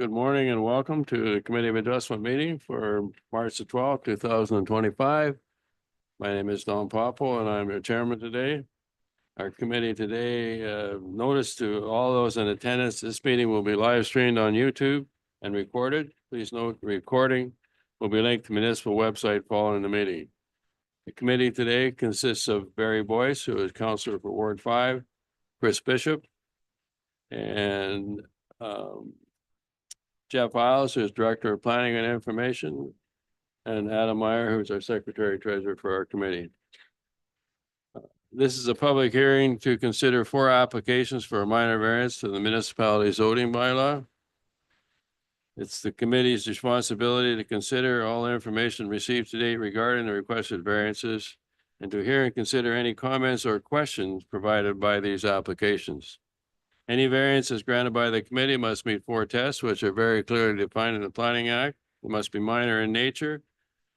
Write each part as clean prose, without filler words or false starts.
Good morning and welcome to the Committee of Adjustment meeting for March the 12th, 2025. My name is Don Popple and I'm your chairman today. Our committee today notice to all those in attendance, this meeting will be live streamed on YouTube and recorded. Please note the recording will be linked to the municipal website following the meeting. The committee today consists of Barry Boyce, who is councillor for Ward 5, Chris Bishop, and Jeff Isles, who is Director of Planning and Information, and Adam Meyer, who is our Secretary Treasurer for our committee. This is a public hearing to consider 4 applications for a minor variance to the municipality zoning bylaw. It's the committee's responsibility to consider all information received to date regarding the requested variances and to hear and consider any comments or questions provided by these applications. Any variances granted by the committee must meet 4 tests, which are very clearly defined in the Planning Act. It must be minor in nature,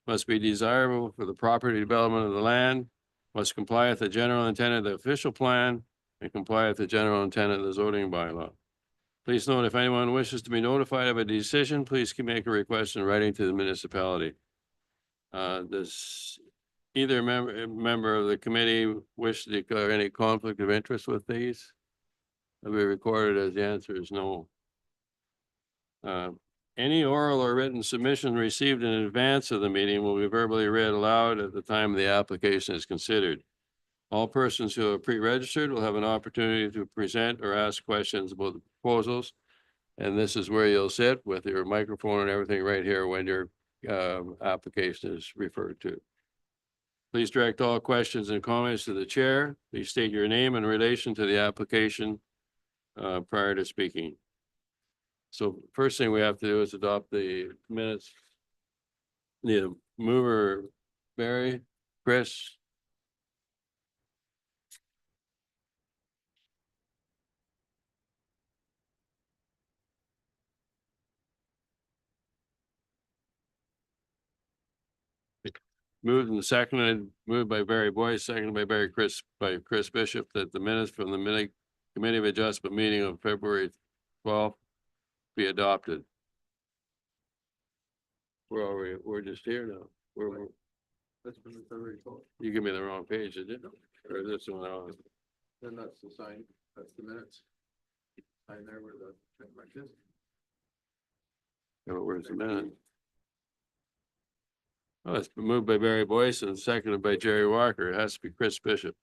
must be desirable for the property development of the land, must comply with the general intent of the official plan, and comply with the general intent of the zoning bylaw. Please note, if anyone wishes to be notified of a decision, please make a request in writing to the municipality. Does either member of the committee wish to declare any conflict of interest with these? Will be recorded as the answer is no. Any oral or written submission received in advance of the meeting will be verbally read aloud at the time the application is considered. All persons who are pre-registered will have an opportunity to present or ask questions about the proposals. And this is where you'll sit with your microphone and everything right here when your application is referred to. Please direct all questions and comments to the chair. Please state your name in relation to the application prior to speaking. So first thing we have to do is adopt the minutes. Need a mover, Barry, Chris. Moved and seconded, moved by Barry Boyce, seconded by Chris Bishop, that the minutes from the Committee of Adjustment meeting of February 12th be adopted. Where are we? We're just here now. That's from the February 12th. You give me the wrong page, did you? Or is this one on? Then that's the sign, that's the minutes. Sign there where the check mark is. Oh, where's the minute? Oh, it's been moved by Barry Boyce and seconded by Jerry Walker. It has to be Chris Bishop.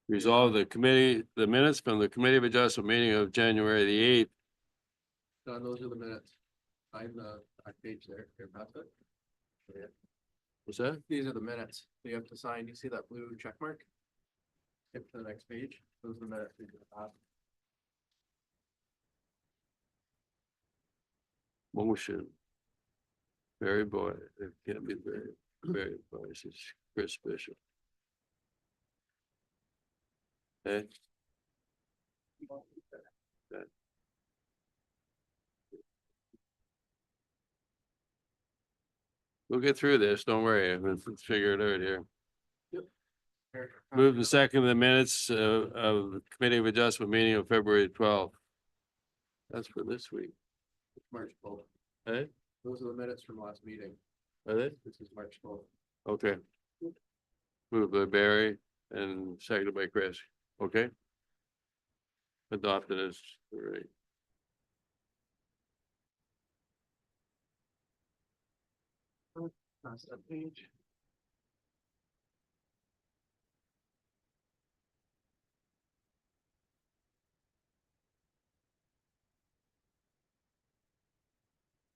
Resolve the minutes from the Committee of Adjustment meeting of January the 8th. Don, those are the minutes. Sign the back page there. Here, pass it. Yeah. What's that? These are the minutes. You have to sign. You see that blue check mark? Skip to the next page. Those are the minutes. You can pass. Motion. Barry Boyce. It can't be Barry Boyce. It's Chris Bishop. Okay. Okay. We'll get through this. Don't worry. Let's figure it out here. Here, Move the second the minutes of the Committee of Adjustment meeting of February 12th. That's for this week. March 12th. Hey, Those are the minutes from last meeting. are they? This is March 12th. Okay. Moved by Barry and seconded by Chris. Okay. Adopted as right. Pass that page.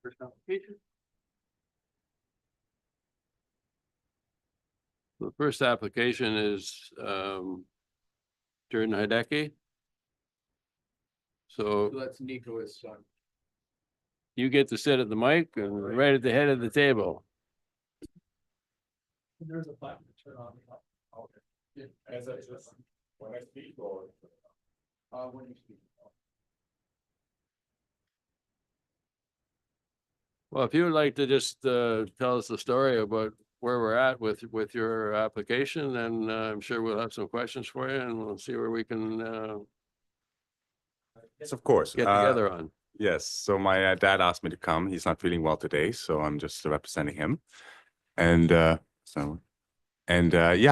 First application. The first application is Jordan Hideki. So So that's Nico's son. you get to sit at the mic and right at the head of the table. There's a button to turn on. Okay. As I just, when I speak or? When you speak. Well, if you would like to just tell us the story about where we're at with your application, and I'm sure we'll have some questions for you, and we'll see where we can Yes, of course. get together on. Yes, so my dad asked me to come. He's not feeling well today, so I'm just representing him. And yeah,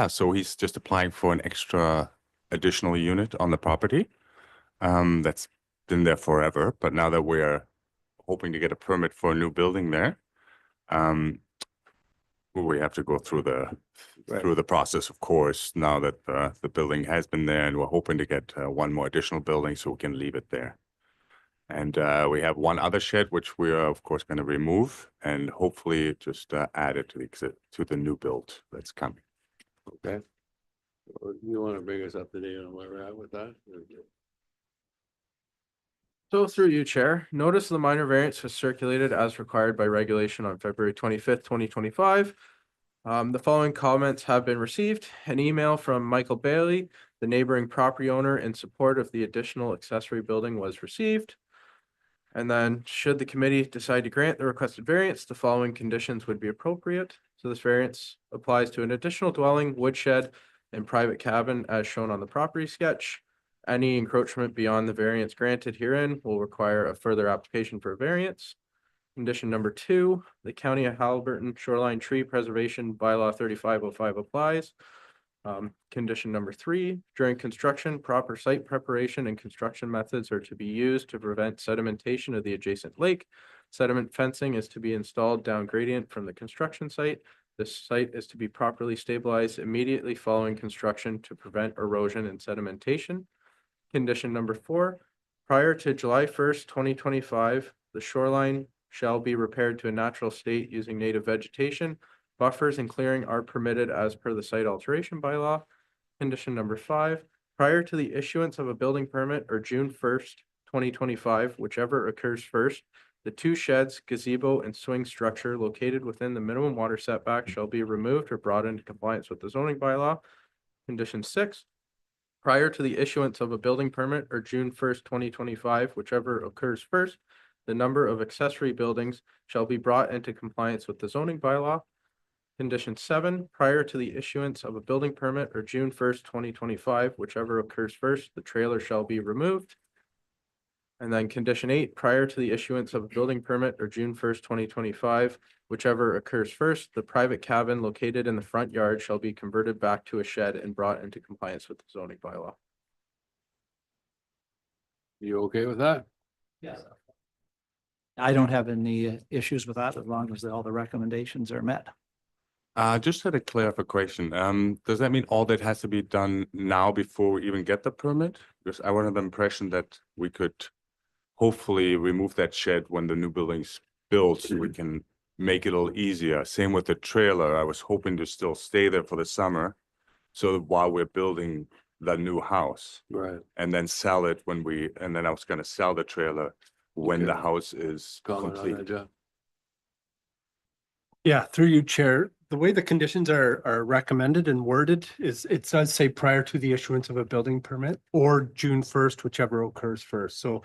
so he's just applying for an extra additional unit on the property. That's been there forever, but now that we're hoping to get a permit for a new building there, we have to go through the process, of course, now that the building has been there, and we're hoping to get one more additional building so we can leave it there. And we have one other shed, which we are, of course, going to remove and hopefully just add it to the new build that's coming. Okay. You want to bring us up to date on where we're at with that? So through you, Chair, notice of the minor variance was circulated as required by regulation on February 25th, 2025. The following comments have been received. An email from Michael Bailey, the neighboring property owner, in support of the additional accessory building was received. And then, should the committee decide to grant the requested variance, the following conditions would be appropriate. So this variance applies to an additional dwelling, woodshed, and private cabin as shown on the property sketch. Any encroachment beyond the variance granted herein will require a further application for a variance. Condition number 2, the County of Haliburton Shoreline Tree Preservation Bylaw 3505 applies. Condition number 3, during construction, proper site preparation and construction methods are to be used to prevent sedimentation of the adjacent lake. Sediment fencing is to be installed down gradient from the construction site. This site is to be properly stabilized immediately following construction to prevent erosion and sedimentation. Condition number 4, prior to July 1st, 2025, the shoreline shall be repaired to a natural state using native vegetation. Buffers and clearing are permitted as per the site alteration bylaw. Condition number 5, prior to the issuance of a building permit or June 1st, 2025, whichever occurs first, the 2 sheds, gazebo, and swing structure located within the minimum water setback shall be removed or brought into compliance with the zoning bylaw. Condition 6, prior to the issuance of a building permit or June 1st, 2025, whichever occurs first, the number of accessory buildings shall be brought into compliance with the zoning bylaw. Condition 7, prior to the issuance of a building permit or June 1st, 2025, whichever occurs first, the trailer shall be removed. And then condition 8, prior to the issuance of a building permit or June 1st, 2025, whichever occurs first, the private cabin located in the front yard shall be converted back to a shed and brought into compliance with the zoning bylaw. You okay with that? Yes. I don't have any issues with that as long as all the recommendations are met. Just had a clarification. Does that mean all that has to be done now before we even get the permit? Because I was under the impression that we could hopefully remove that shed when the new building's built, so we can make it a little easier. Same with the trailer. I was hoping to still stay there for the summer. So while we're building the new house Right. and then sell it and then I was gonna sell the trailer when the Okay. house is Comment on that, complete. Jeff? Yeah, through you, Chair. The way the conditions are recommended and worded is it does say prior to the issuance of a building permit or June 1st, whichever occurs first. So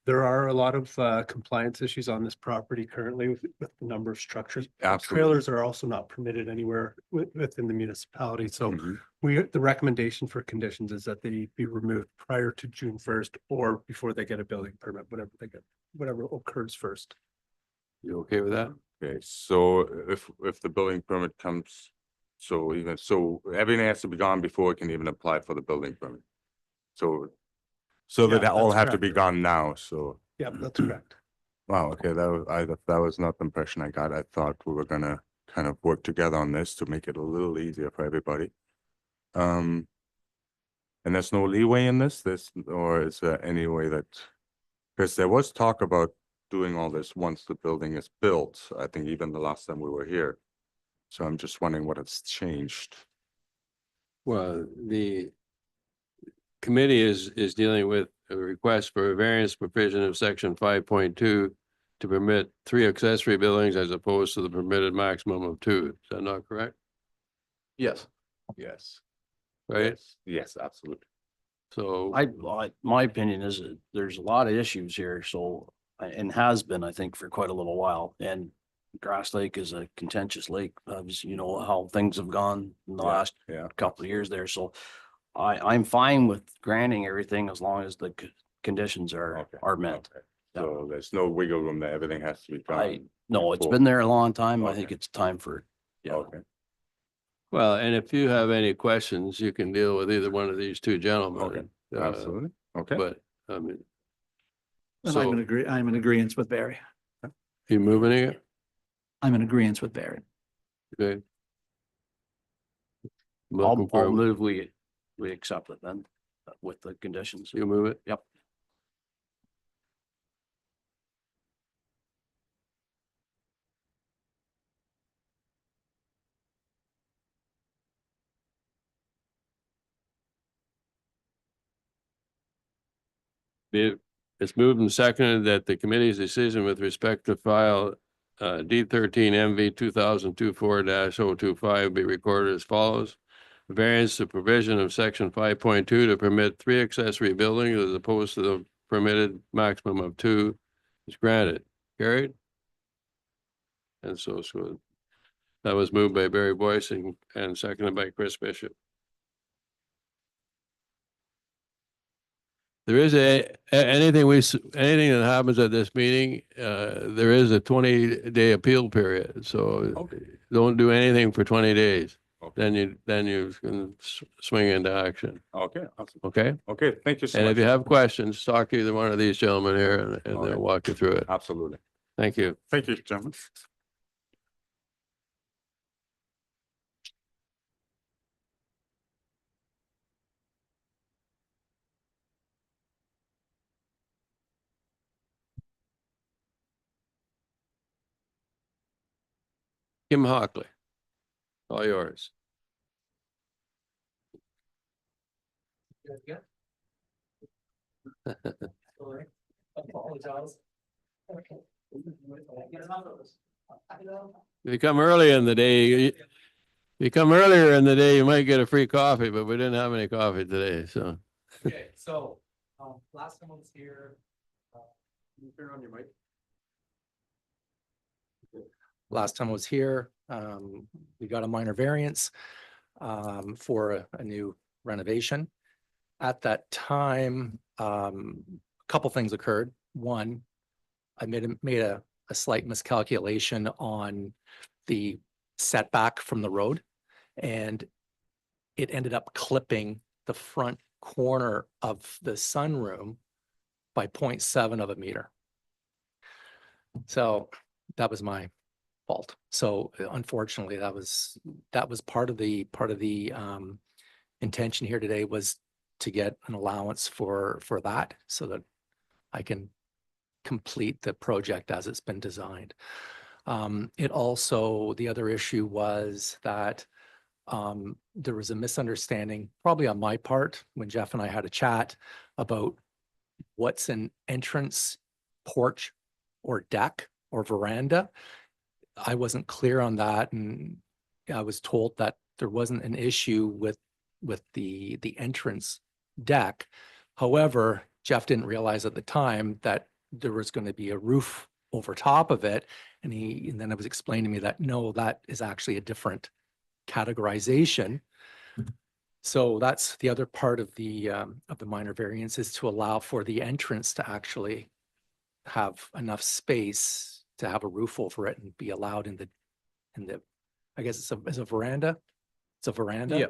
there are a lot of compliance issues on this property currently with the number of structures. Absolutely. Trailers are also not permitted anywhere within the municipality. So Mhm. the recommendation for conditions is that they be removed prior to June 1st or before they get a building permit, whatever occurs first. You okay with that? Okay, so if the building permit comes, so everything has to be gone before we can even apply for the building permit. So Yeah, that all that's have to be correct. gone now, so, Yeah, that's correct. wow, okay, that was not the impression I got. I thought we were gonna kind of work together on this to make it a little easier for everybody. And there's no leeway in this, or is there any way that, because there was talk about doing all this once the building is built, I think even the last time we were here. So I'm just wondering what has changed. Well, the committee is dealing with a request for a variance provision of section 5.2 to permit 3 accessory buildings as opposed to the permitted maximum of 2. Is that not correct? Yes. Yes. Right? Yes, absolutely. So My opinion is that there's a lot of issues here, so, and has been, I think, for quite a little while. And Grass Lake is a contentious lake. Obviously, you know how things have gone in the Yeah, last yeah. couple of years there. So I'm fine with granting everything as long as the conditions are met. Okay. So there's no wiggle room there. Everything has to be done. No, it's before- been there a long time. I think Okay. it's time for, yeah. Okay, Well, and if you have any questions, you can deal with either one of these two gentlemen. absolutely. Okay. But, I mean, And I'm so I'm in agreement with Barry. you moving it? I'm in agreement with Barry. Okay. Looking for, I'll move, we accept it then with the conditions. you move it? Yep. It's moved and seconded that the committee's decision with respect to file D13 MV 2024-025 be recorded as follows. Variance to provision of section 5.2 to permit 3 accessory buildings as opposed to the permitted maximum of 2 is granted. Carried? And so that was moved by Barry Boyce and seconded by Chris Bishop. There is anything that happens at this meeting, there is a 20-day appeal period, so Okay. don't do anything for 20 days. Okay. Then you can swing into action, Okay, awesome. okay? Okay, thank you so And much. if you have questions, talk to either one of these gentlemen here and Okay. they'll walk you through it. Absolutely. Thank you. Thank you, gentlemen. Kim Hockley, all yours. If you come early in the day, you come earlier in the day, you might get a free coffee, but we didn't have any coffee today, so. Okay, so, last time I was here. Can you turn on your mic? Last time I was here, we got a minor variance, for a new renovation. At that time, a couple things occurred. One, I made a slight miscalculation on the setback from the road. And it ended up clipping the front corner of the sunroom by 0.7 of a meter. So that was my fault. So unfortunately, that was part of the intention here today was to get an allowance for that so that I can complete the project as it's been designed. It also, the other issue was that there was a misunderstanding, probably on my part, when Jeff and I had a chat about what's an entrance porch or deck or veranda. I wasn't clear on that, and I was told that there wasn't an issue with the entrance deck. However, Jeff didn't realize at the time that there was going to be a roof over top of it, and then it was explained to me that no, that is actually a different categorization. So that's the other part of the minor variance, is to allow for the entrance to actually have enough space to have a roof over it and be allowed in the, I guess it's a veranda. It's a veranda. Yeah.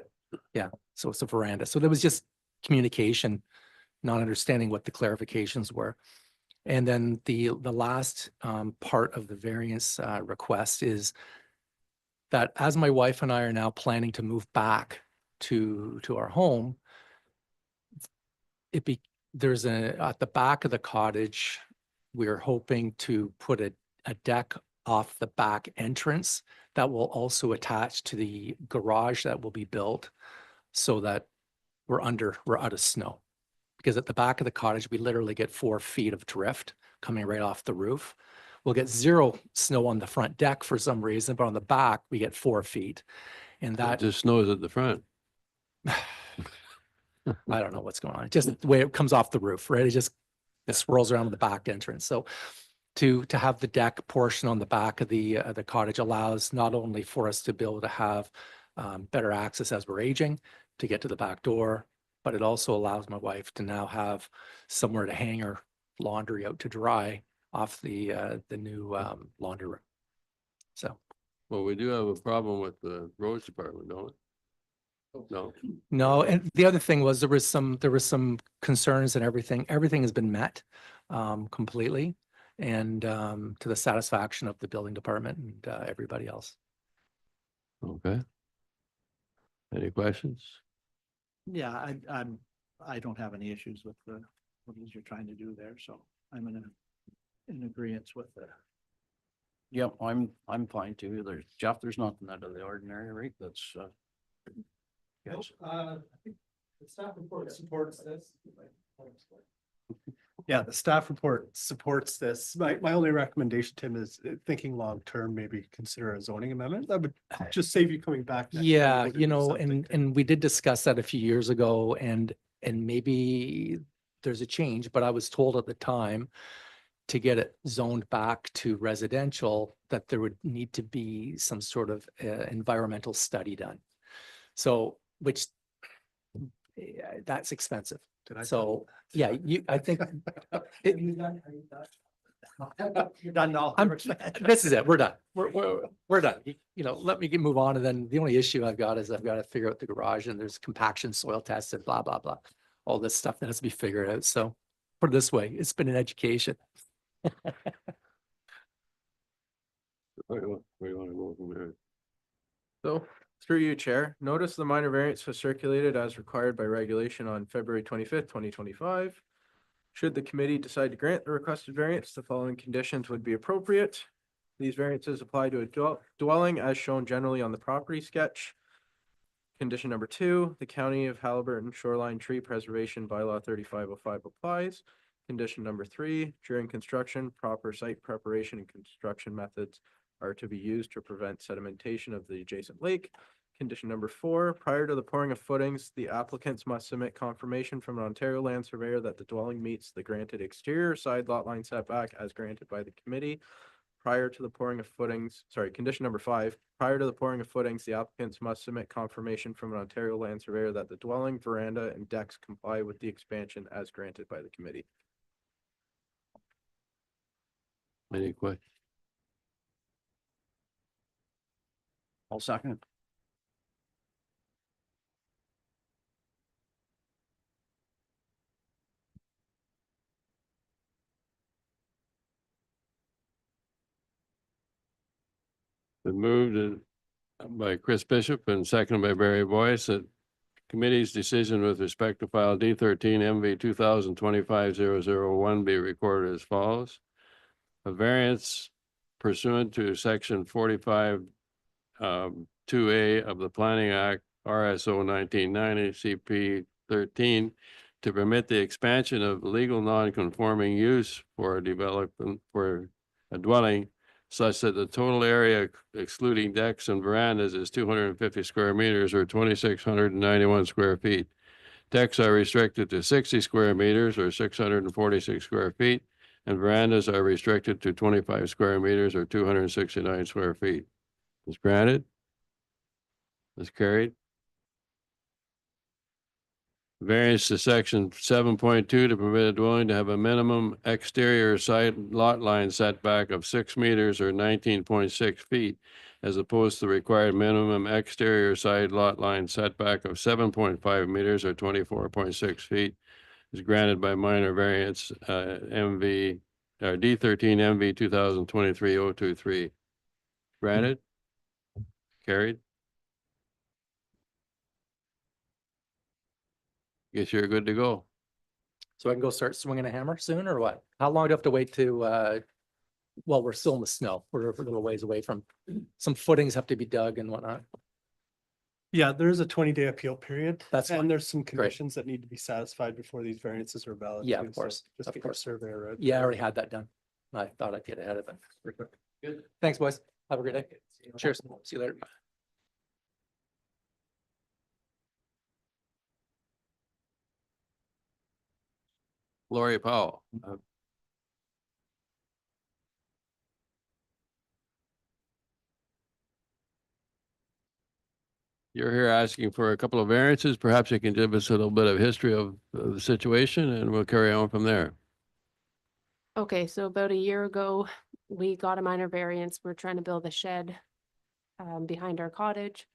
Yeah. So it's a veranda. So there was just communication, not understanding what the clarifications were. And then the last part of the variance request is that as my wife and I are now planning to move back to our home, there's at the back of the cottage, we're hoping to put a deck off the back entrance that will also attach to the garage that will be built, so that we're out of snow. Because at the back of the cottage, we literally get 4 feet of drift coming right off the roof. We'll get 0 snow on the front deck for some reason, but on the back, we get 4 feet. And It that, just snows at the front. I don't know what's going on. Just the way it comes off the roof, right? It just swirls around the back entrance. So to have the deck portion on the back of the cottage allows not only for us to be able to have better access as we're aging to get to the back door, but it also allows my wife to now have somewhere to hang her laundry out to dry off the new laundry room. So, Well, we do have a problem with the roads department, don't we? No, no, and the other thing was there was some concerns and everything. Everything has been met completely and to the satisfaction of the building department and everybody else. okay. Any questions? Yeah, I don't have any issues with what it is you're trying to do there, so I'm in agreement with the. Yep, I'm fine too. Jeff, there's nothing out of the ordinary, right? That's, yes. I think the staff report supports this. Yeah, the staff report supports this. My only recommendation, Tim, is thinking long-term, maybe consider a zoning amendment. That would just save you coming back. next year Yeah, to do you know, something to- and we did discuss that a few years ago and maybe there's a change, but I was told at the time to get it zoned back to residential, that there would need to be some sort of environmental study done. So, which that's expensive. Did I tell So, yeah, I think it- You're done now. this is it. We're done. We're done. You know, let me move on. And then the only issue I've got is I've got to figure out the garage and there's compaction soil tests and blah, blah, blah. All this stuff that has to be figured out. So put it this way, it's been an education. Where do you want to go from there? So through you, Chair, notice the minor variance was circulated as required by regulation on February 25th, 2025. Should the committee decide to grant the requested variance, the following conditions would be appropriate. These variances apply to a dwelling as shown generally on the property sketch. Condition number 2, the County of Haliburton Shoreline Tree Preservation Bylaw 3505 applies. Condition number 3, during construction, proper site preparation and construction methods are to be used to prevent sedimentation of the adjacent lake. Condition number 4, prior to the pouring of footings, the applicants must submit confirmation from an Ontario land surveyor that the dwelling meets the granted exterior side lot line setback as granted by the committee. Prior to the pouring of footings, condition number 5, prior to the pouring of footings, the applicants must submit confirmation from an Ontario land surveyor that the dwelling, veranda, and decks comply with the expansion as granted by the committee. Any questions? I'll second it. Been moved by Chris Bishop and seconded by Barry Boyce that committee's decision with respect to file D13 MV 2025-001 be recorded as follows. A variance pursuant to section 45 2A of the Planning Act, RSO 1990, CP 13, to permit the expansion of legal non-conforming use for a development for a dwelling such that the total area excluding decks and verandas is 250 square meters or 2,691 square feet. Decks are restricted to 60 square meters or 646 square feet, and verandas are restricted to 25 square meters or 269 square feet. Is granted. Is carried. Variance to section 7.2 to permit a dwelling to have a minimum exterior side lot line setback of 6 meters or 19.6 feet, as opposed to the required minimum exterior side lot line setback of 7.5 meters or 24.6 feet, is granted by minor variance D13 MV 2023-023. Granted. Carried. Guess you're good to go. So I can go start swinging a hammer soon or what? How long do I have to wait to, well, we're still in the snow. We're a little ways away from, some footings have to be dug and whatnot. Yeah, there is a 20-day appeal period. That's fine. And there's some conditions that need to be satisfied before these variances are valid. Yeah, too, of so course, Just of get your course. surveyor out. Yeah, I already had that done. I thought I'd get ahead of it. Good. Thanks, boys. Have a great day. Cheers. See you later. Lori Powell. you're here asking for a couple of variances. Perhaps you can give us a little bit of history of the situation and we'll carry on from there. Okay, so about a year ago, we got a minor variance. We're trying to build a shed behind our cottage.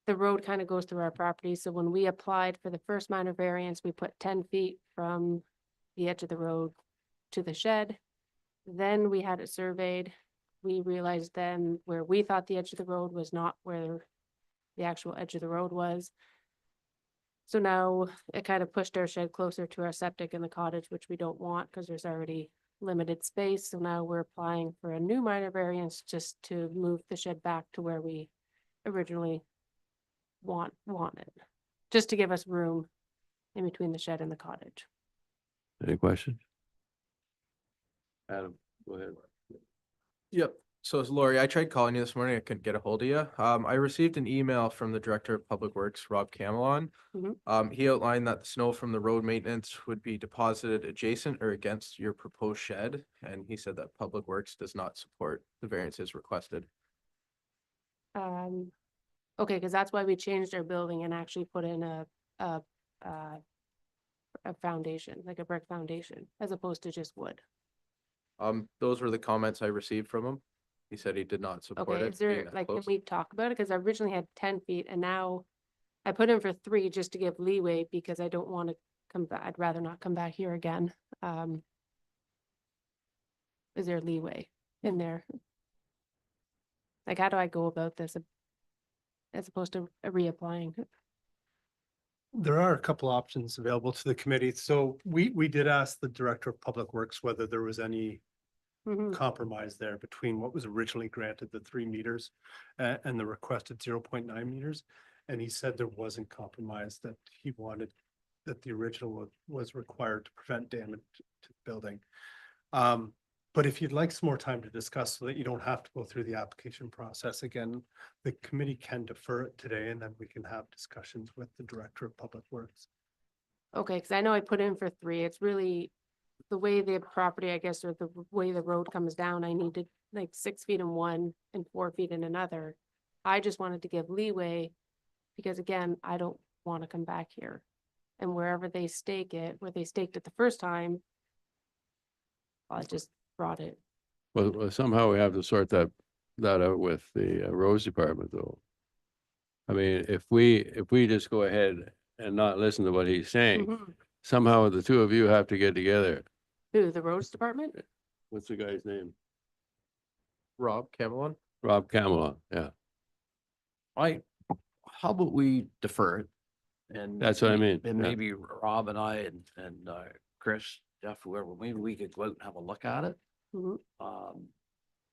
The road kind of goes through our property, so when we applied for the first minor variance, we put 10 feet from the edge of the road to the shed. Then we had it surveyed. We realized then where we thought the edge of the road was not where the actual edge of the road was. So now it kind of pushed our shed closer to our septic in the cottage, which we don't want because there's already limited space. So now we're applying for a new minor variance just to move the shed back to where we originally wanted, just to give us room in between the shed and the cottage. Any questions? Adam, go ahead. Yep. So it's Lori, I tried calling you this morning. I couldn't get a hold of you. I received an email from the Director of Public Works, Rob Camelon. He outlined that the snow from the road maintenance would be deposited adjacent or against your proposed shed. And he said that Public Works does not support the variances requested. Okay, because that's why we changed our building and actually put in a foundation, like a brick foundation, as opposed to just wood. Those were the comments I received from him. He said he did not support Okay, it. is there, being that like, can close. we talk about it? Because I originally had 10 feet and now I put in for 3 just to give leeway because I don't want to come back. I'd rather not come back here again. Is there leeway in there? Like, how do I go about this as opposed to reapplying? There are a couple options available to the committee. So we did ask the Director of Public Works whether there was any Mhm. compromise there between what was originally granted, the 3 meters, and the requested 0.9 meters. And he said there wasn't compromise, that he wanted, that the original was required to prevent damage to the building. But if you'd like some more time to discuss so that you don't have to go through the application process again, the committee can defer it today and then we can have discussions with the Director of Public Works. Okay, because I know I put in for 3. It's really the way the property, I guess, or the way the road comes down, I needed like 6 feet in one and 4 feet in another. I just wanted to give leeway because again, I don't want to come back here. And wherever they stake it, where they staked it the first time, I just brought it. Well, somehow we have to sort that out with the roads department though. I mean, if we just go ahead and not listen to what he's saying, Mhm. somehow the two of you have to get together. Who, the roads department? What's the guy's name? Rob Camelon? Rob Camelot, yeah. How about we defer it? And That's what I mean, And yeah. maybe Rob and I and Chris, Jeff, whoever, maybe we could go out and have a look at it. Mhm.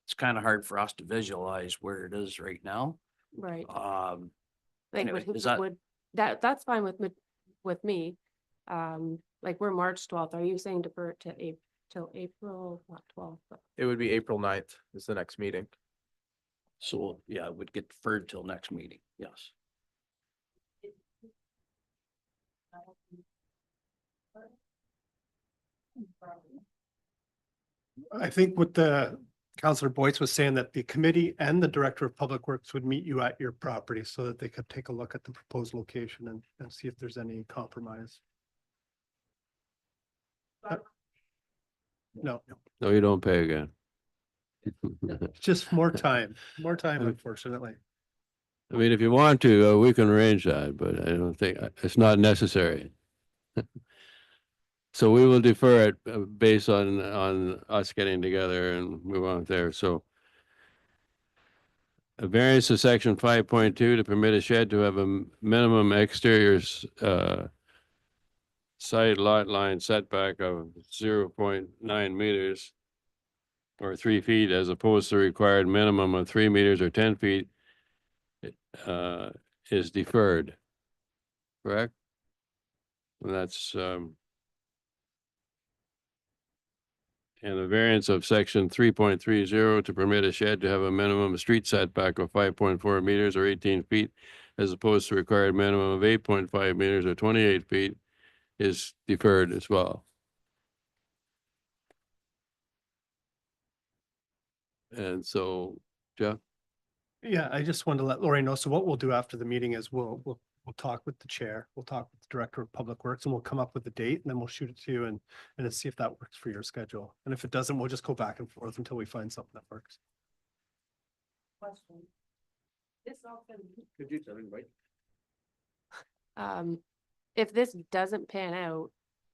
It's kind of hard for us to visualize where it is right now. Right. Um, Like, anyway, would, is that- would, that's fine with me. Like, we're March 12th. Are you saying defer it to till April, not 12th, but It would be April 9th is the next meeting. so, yeah, it would get deferred till next meeting, yes. I think what the Councillor Boyce was saying, that the committee and the Director of Public Works would meet you at your property so that they could take a look at the proposed location and see if there's any compromise. No, No, you don't pay again. just more time, unfortunately. I mean, if you want to, we can arrange that, but I don't think, it's not necessary. So we will defer it based on us getting together and move on there, so. A variance to section 5.2 to permit a shed to have a minimum exterior side lot line setback of 0.9 meters. Or 3 feet as opposed to required minimum of 3 meters or 10 feet. Is deferred. Correct? And that's and the variance of section 3.30 to permit a shed to have a minimum street setback of 5.4 meters or 18 feet. As opposed to required minimum of 8.5 meters or 28 feet is deferred as well. And so, Jeff? Yeah, I just wanted to let Lori know. So what we'll do after the meeting is we'll talk with the chair, we'll talk with the director of public works, and we'll come up with a date, and then we'll shoot it to you and then see if that works for your schedule. And if it doesn't, we'll just go back and forth until we find something that works. Question. This often, Could you tell me, Mike? if this doesn't pan out,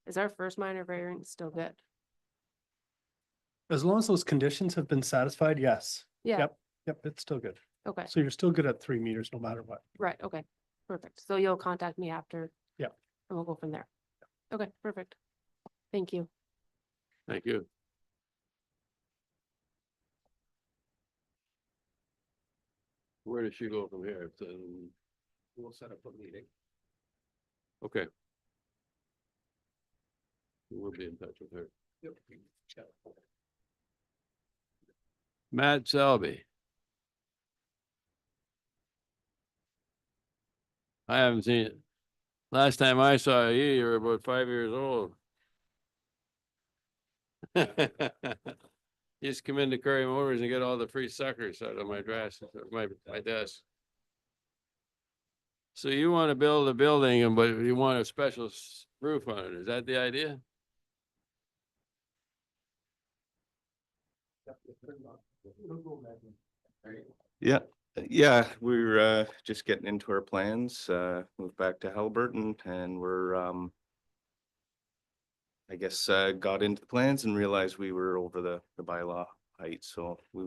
is our first minor variance still good? As long as those conditions have been satisfied, yes. Yeah, Yep. Yep, it's still good. okay, So you're still good at 3 meters no matter what. right, okay, perfect. So you'll contact me after? Yeah. And we'll go from there. Okay, perfect. Thank you. Thank you. Where does she go from here? We'll set up a meeting. Okay. We'll be in touch with her. Yep. Matt Selby. I haven't seen it. Last time I saw you were about 5 years old. Just come into Curry Motors and get all the free suckers out of my dress, my desk. So you want to build a building, but you want a special roof on it. Is that the idea? Yeah, we're just getting into our plans, moved back to Halliburton and we're I guess got into the plans and realized we were over the bylaw height, so we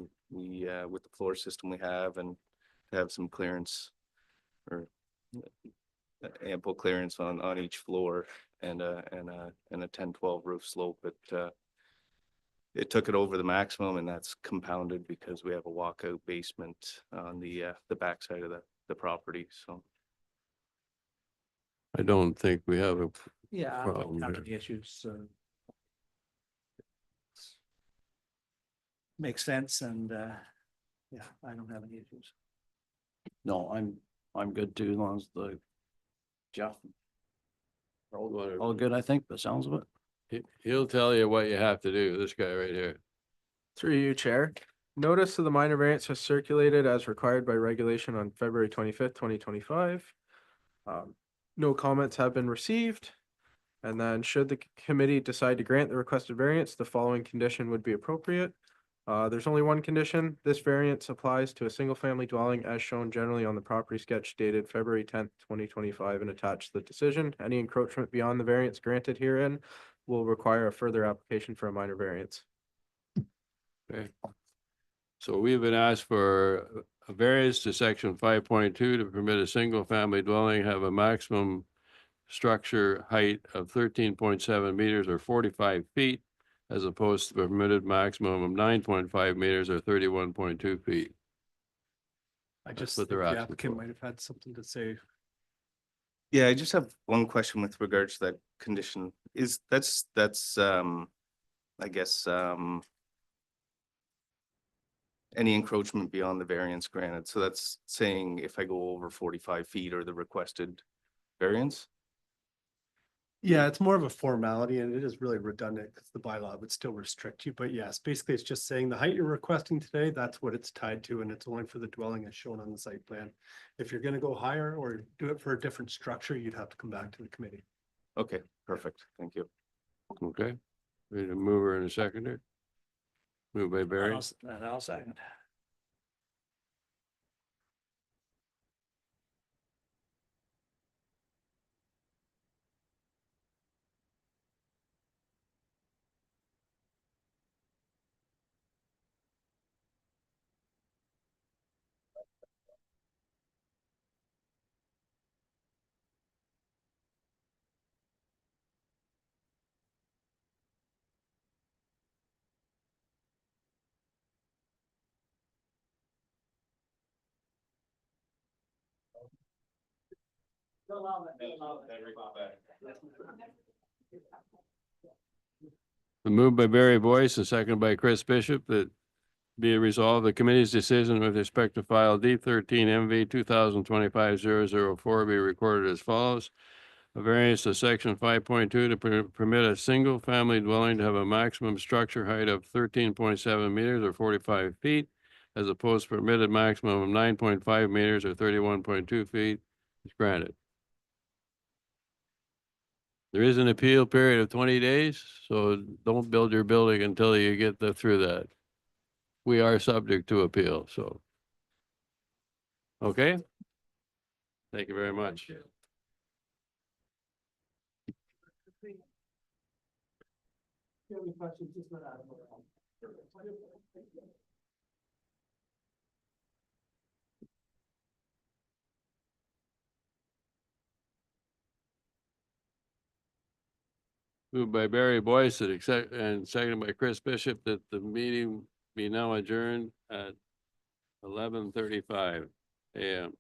with the floor system we have and to have some clearance or ample clearance on each floor and a 10-12 roof slope, it took it over the maximum, and that's compounded because we have a walkout basement on the backside of the property, so. I don't think we have a, Yeah, I Problem don't have there. any issues. Makes sense and, yeah, I don't have any issues. No, I'm good too, as long as the Jeff, all good, I think, the sounds of it. he'll tell you what you have to do, this guy right here. Through you, Chair. Notice of the minor variance was circulated as required by regulation on February 25th, 2025. No comments have been received. And then should the committee decide to grant the requested variance, the following condition would be appropriate. There's only one condition. This variance applies to a single-family dwelling as shown generally on the property sketch dated February 10th, 2025 and attached to the decision. Any encroachment beyond the variance granted herein will require a further application for a minor variance. Okay. So we've been asked for a variance to section 5.2 to permit a single family dwelling have a maximum structure height of 13.7 meters or 45 feet as opposed to the permitted maximum of 9.5 meters or 31.2 feet. I That's just what think they're the asking applicant for. might have had something to say. Yeah, I just have one question with regards to that condition. That's I guess any encroachment beyond the variance granted. So that's saying if I go over 45 feet or the requested variance? Yeah, it's more of a formality and it is really redundant because the bylaw would still restrict you. But yes, basically it's just saying the height you're requesting today, that's what it's tied to. And it's only for the dwelling as shown on the site plan. If you're going to go higher or do it for a different structure, you'd have to come back to the committee. Okay, perfect. Thank you. Okay, we need a mover and a seconder. Moved by Barry, I'll second. moved by Barry Boyce and seconded by Chris Bishop that be it resolved, the committee's decision with respect to file D13 MV 2025-004 be recorded as follows. A variance to section 5.2 to permit a single family dwelling to have a maximum structure height of 13.7 meters or 45 feet as opposed to permitted maximum of 9.5 meters or 31.2 feet is granted. There is an appeal period of 20 days, so don't build your building until you get through that. We are subject to appeal, so. Okay? Thank you very much. Moved by Barry Boyce and seconded by Chris Bishop that the meeting be now adjourned at 11:35 a.m.